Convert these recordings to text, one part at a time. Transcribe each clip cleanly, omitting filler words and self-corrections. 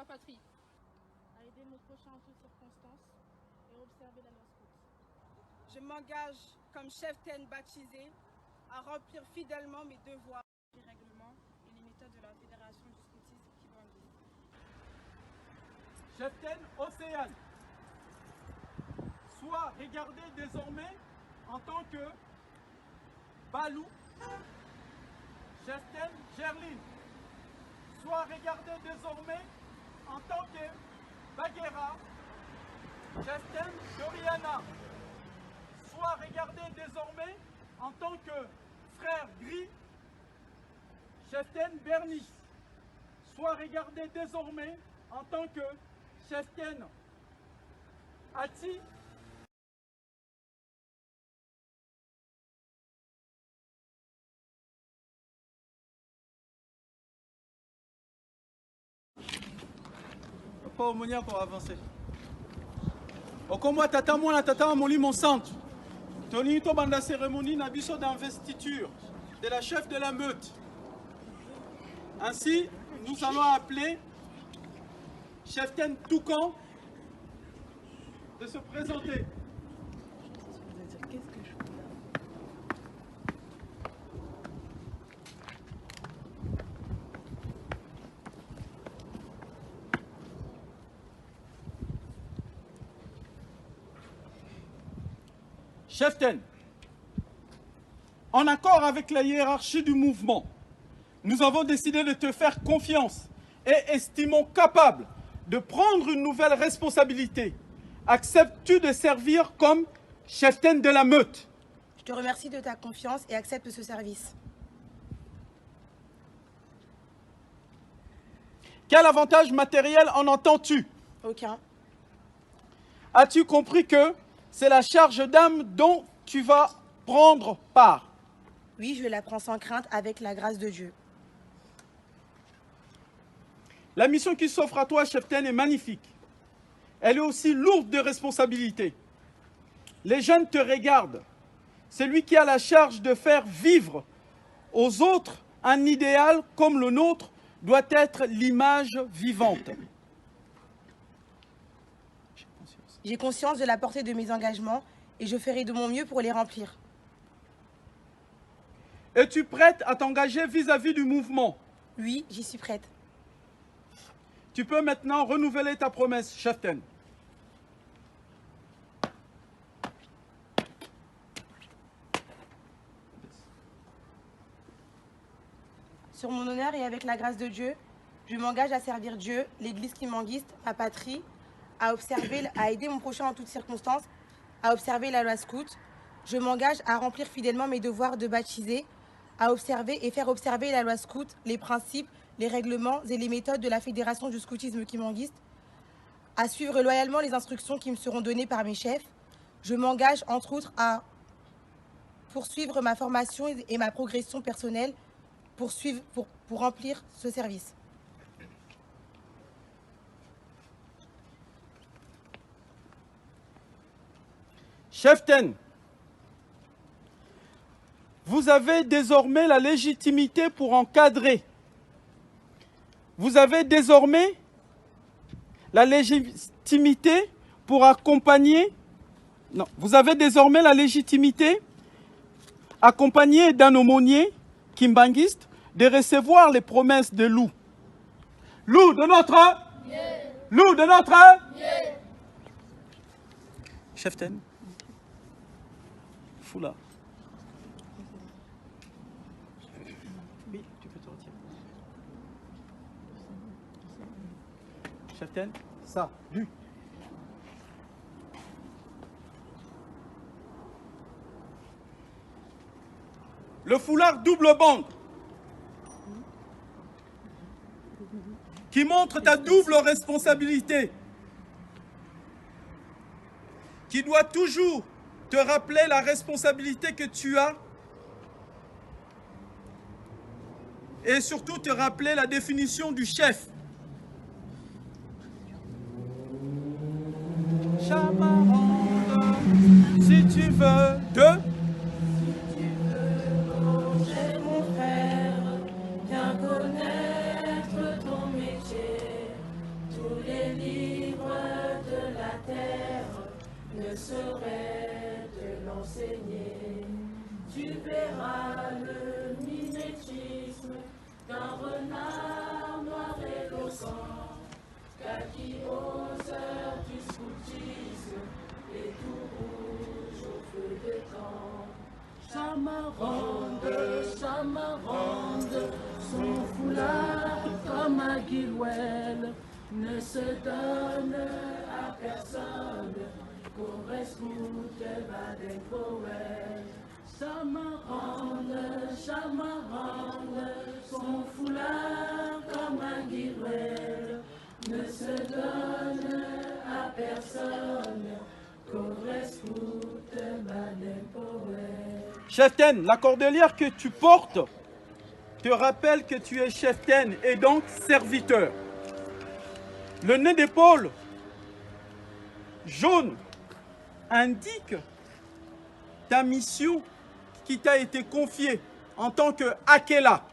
la patrie, à aider mon prochain en toutes circonstances et observer la loi scout. Je m'engage comme cheftaine baptisée à remplir fidèlement mes devoirs, les règlements et les méthodes de la Fédération du scoutisme Kimbanguiste. Cheftaine Océane, sois regardée désormais en tant que Balou. Cheftaine Gerline, sois regardée désormais en tant que Baguera. Cheftaine Doriana, sois regardée désormais en tant que frère Gris. Cheftaine Bernice, sois regardée désormais en tant que cheftaine Ati. Pas au monia pour avancer. Okomwa tata mwana tata moli mon centre. Toni to banda cérémonie na biso d'investiture de la chef de la meute. Ainsi, nous allons appeler cheftaine Toucan de se présenter. Cheftaine, en accord avec la hiérarchie du mouvement, nous avons décidé de te faire confiance et estimons capable de prendre une nouvelle responsabilité. Acceptes-tu de servir comme cheftaine de la meute? Je te remercie de ta confiance et accepte ce service. Quel avantage matériel en entends-tu? Aucun. As-tu compris que c'est la charge d'âme dont tu vas prendre part? Oui, je la prends sans crainte avec la grâce de Dieu. La mission qui s'offre à toi, cheftaine, est magnifique. Elle est aussi lourde de responsabilités. Les jeunes te regardent. Celui qui a la charge de faire vivre aux autres un idéal comme le nôtre doit être l'image vivante. J'ai conscience de la portée de mes engagements et je ferai de mon mieux pour les remplir. Es-tu prête à t'engager vis-à-vis du mouvement? Oui, j'y suis prête. Tu peux maintenant renouveler ta promesse, cheftaine. Sur mon honneur et avec la grâce de Dieu, je m'engage à servir Dieu, l'Église kimbanguiste, ma patrie, à aider mon prochain en toutes circonstances, à observer la loi scout. Je m'engage à remplir fidèlement mes devoirs de baptisé, à observer et faire observer la loi scout, les principes, les règlements et les méthodes de la Fédération du scoutisme kimbanguiste, à suivre loyalement les instructions qui me seront données par mes chefs. Je m'engage, entre autres, à poursuivre ma formation et ma progression personnelle pour remplir ce service. Cheftaine, vous avez désormais la légitimité pour encadrer. Vous avez désormais la légitimité pour accompagner. Non, vous avez désormais la légitimité, accompagné d'un aumônier kimbanguiste, de recevoir les promesses de loup. Loup de notre... Yeah. Loup de notre... Yeah. Cheftaine, foulard. Oui, tu peux te retirer. Cheftaine, ça, lui. Le foulard double bande qui montre ta double responsabilité, qui doit toujours te rappeler la responsabilité que tu as et surtout te rappeler la définition du chef. Chamarande, si tu veux, deux. Mon frère, bien connaître ton métier, ne saurait te l'enseigner. Tu verras le mimétisme d'un renard noir éloquent, kaki aux heures du scoutisme et tout rouge au feu de camp. Chamarande, son foulard comme un guillouel ne se donne à personne, correspond Baden-Powell. Chamarande, son foulard comme un guillouel ne se donne à personne, correspond Baden-Powell. Cheftaine, la cordelière que tu portes te rappelle que tu es cheftaine et donc serviteur. Le nez d'épaule jaune indique ta mission qui t'a été confiée en tant que Akela.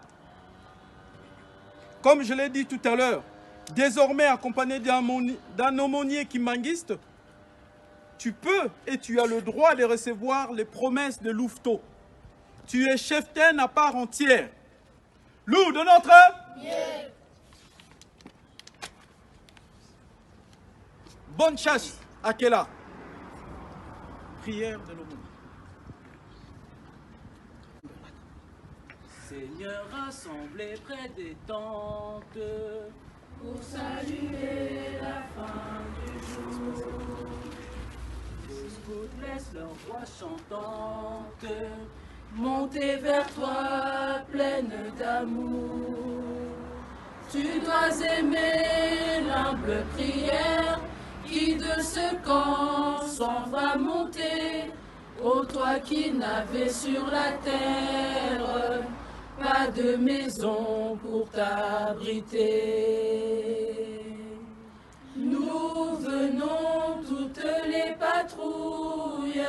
Comme je l'ai dit tout à l'heure, désormais accompagné d'un aumônier kimbanguiste, tu peux et tu as le droit de recevoir les promesses de Louveteau. Tu es cheftaine à part entière. Loup de notre... Yeah. Bonne chasse, Akela. Prière de l'aumônier. Seigneur rassemblé près des tentes pour saluer la fin du jour. Les scouts laissent leur voix chantante monter vers toi pleine d'amour. Tu dois aimer l'humble prière qui de ce camp s'en va monter. Ô toi qui n'avais sur la terre pas de maison pour t'abriter. Nous venons toutes les patrouilles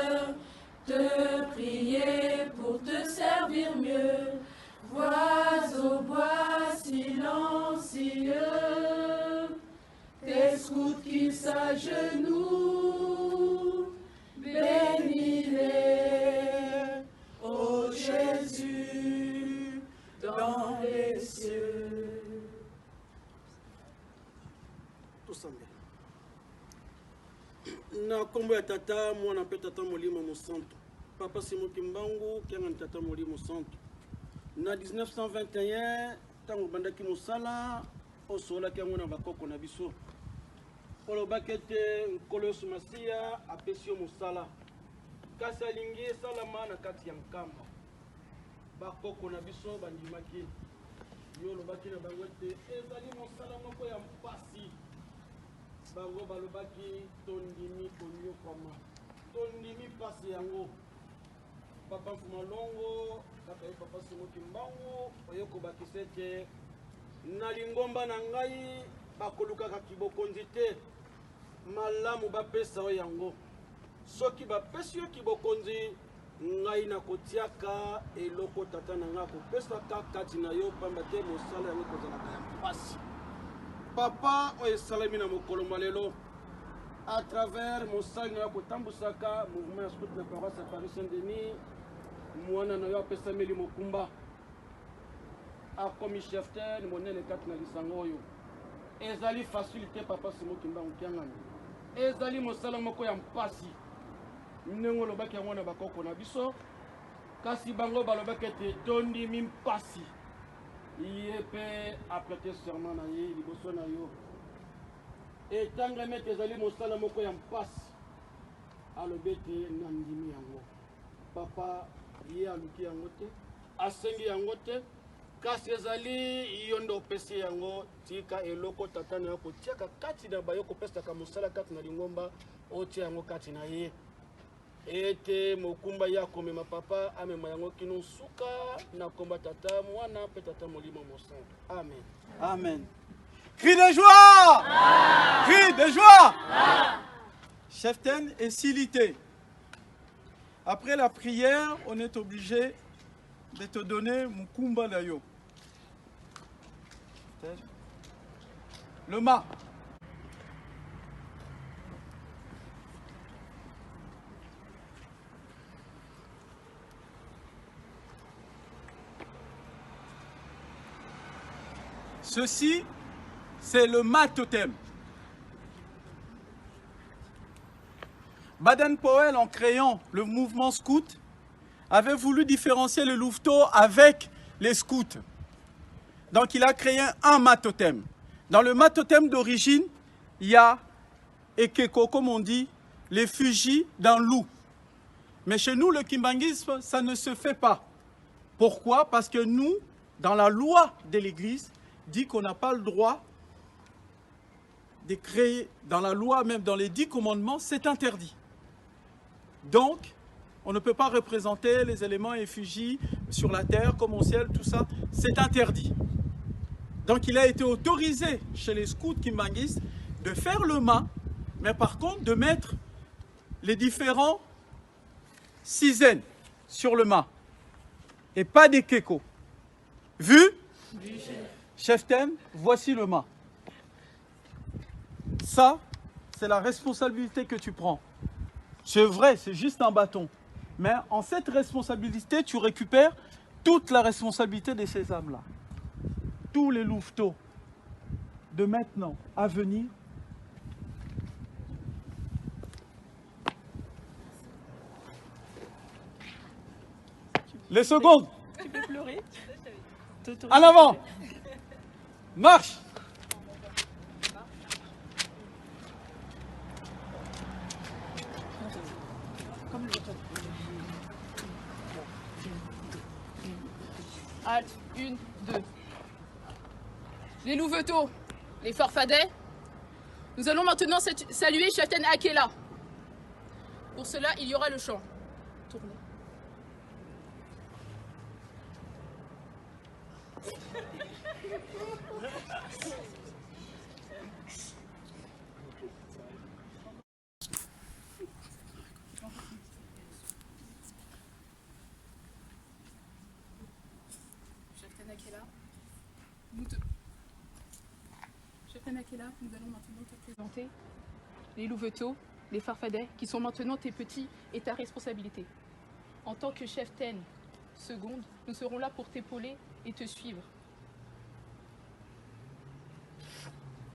te prier pour te servir mieux. Vois au bois silencieux tes scouts qui s'agenouillent. Bénis-les, ô Jésus, dans les cieux. Tout semble. Na kombo ya tata mwana mpe tata molimo mosantu papa Simon Kimbangu kenga ni tata molimo santu na 1921 tango bandaki mosala osolaki yango na bakoko na biso olobaki ete nkolo Yesu Masiya apesi yo mosala kasi alingi esalama na kati ya nkamba bakoko na biso bandimaki yo olobaki na bango ete ezali mosala moko ya mpasi bango balobaki tondimi konyokama tondimi pasi yango papa Mfumalongo kaka ye papa Simon Kimbangu oyokobakisa ete na lingomba na ngai bakolukaka kibokonzi te malamu bapesa yo yango soki bapesi yo kibokonzi ngai nakotiaka eloko tata na ngai akopesaka kati na yo pamba te mosala yango ekozalaka ya mpasi papa oyo esalami na mokolo malelo à travers mosali na yo akotambusaka mouvement ya scout na paroisse ya Paris Saint-Denis mwana na yo apesameli mokumba akomi cheftaine monene kati na lisanga oyo ezali facilité papa Simon Kimbangu kiangani ezali mosala moko ya mpasi ndenge olobaki yango na bakoko na biso kasi bango balobaki ete tondimi mpasi ye mpe aprete serment na ye liboso na yo etangami ete ezali mosala moko ya mpasi alobi ete nandimi yango papa ye aluki yango te asengi yango te kasi ezali yo nde opesi yango tika eloko tata na yo kotiaka kati na bayo kopesaka mosala kati na lingomba otia yango kati na ye ete mokumba ya komema papa amema yango kino suka na komba tata mwana mpe tata molimo mosantu amen Amen. Cri de joie! Ah! Cri de joie! Ah! Cheftaine et Silité. Après la prière, on est obligé de te donner Mukumba Dayo. Le mât. Ceci, c'est le mât totem. Baden-Powell, en créant le mouvement scout, avait voulu différencier le louveteau avec les scouts. Donc il a créé un mât totem. Dans le mât totem d'origine, il y a ekeko, comme on dit, l'effigie d'un loup. Mais chez nous, le kimbanguisme, ça ne se fait pas. Pourquoi? Parce que nous, dans la loi de l'Église, dit qu'on n'a pas le droit de créer, dans la loi, même dans les 10 commandements, c'est interdit. Donc, on ne peut pas représenter les éléments effigies sur la terre, comme au ciel, tout ça, c'est interdit. Donc, il a été autorisé chez les scouts kimbanguistes de faire le mât, mais par contre, de mettre les différents sizaines sur le mât, et pas des kékos. Vu? Oui, chef Ten, voici le mât. Ça, c'est la responsabilité que tu prends. C'est vrai, c'est juste un bâton. Mais en cette responsabilité, tu récupères toute la responsabilité de ces âmes-là. Tous les louveteaux de maintenant à venir. Les secondes. Tu peux pleurer. En avant. Marche. Halte, 1, 2. Les louveteaux, les farfadets, nous allons maintenant saluer Cheften Akela. Pour cela, il y aura le chant. Tournez. Cheften Akela, nous allons maintenant te présenter les louveteaux, les farfadets, qui sont maintenant tes petits et ta responsabilité. En tant que cheften seconde, nous serons là pour t'épauler et te suivre.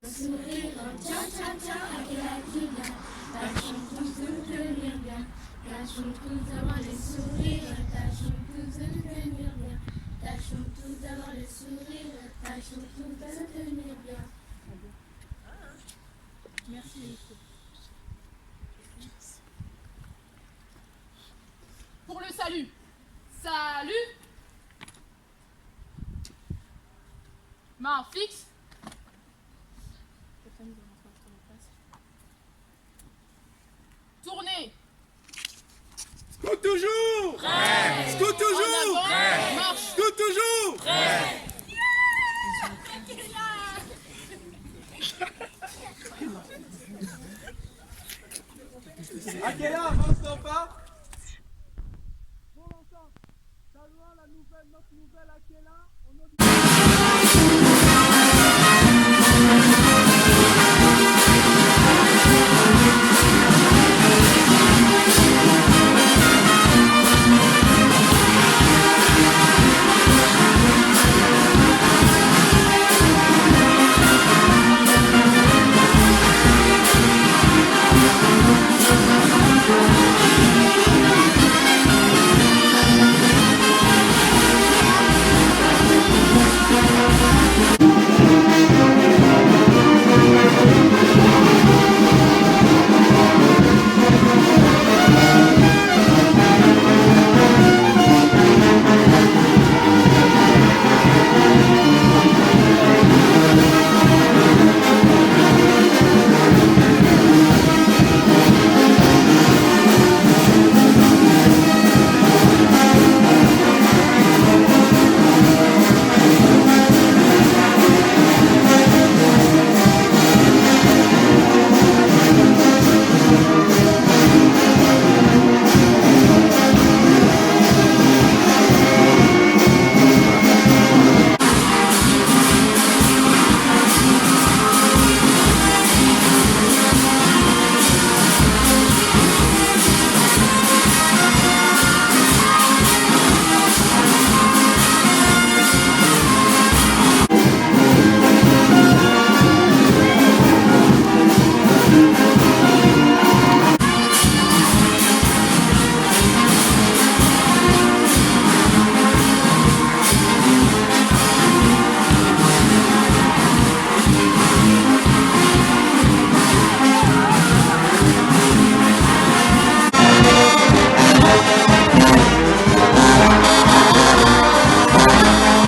Sourire, tcha tcha tcha, Akela qui vient. Tâchons tous de nous tenir bien. Tâchons tous d'avoir les sourires. Tâchons tous de nous tenir bien. Tâchons tous d'avoir les sourires. Tâchons tous de nous tenir bien. Merci. Pour le salut. Salut. Main fixe. Tournez. Scout toujours. Prêt. Scout toujours. Prêt. Marche. Scout toujours. Prêt. Akela, avance pas. Pour longtemps, saluons notre nouvelle Akela au nom du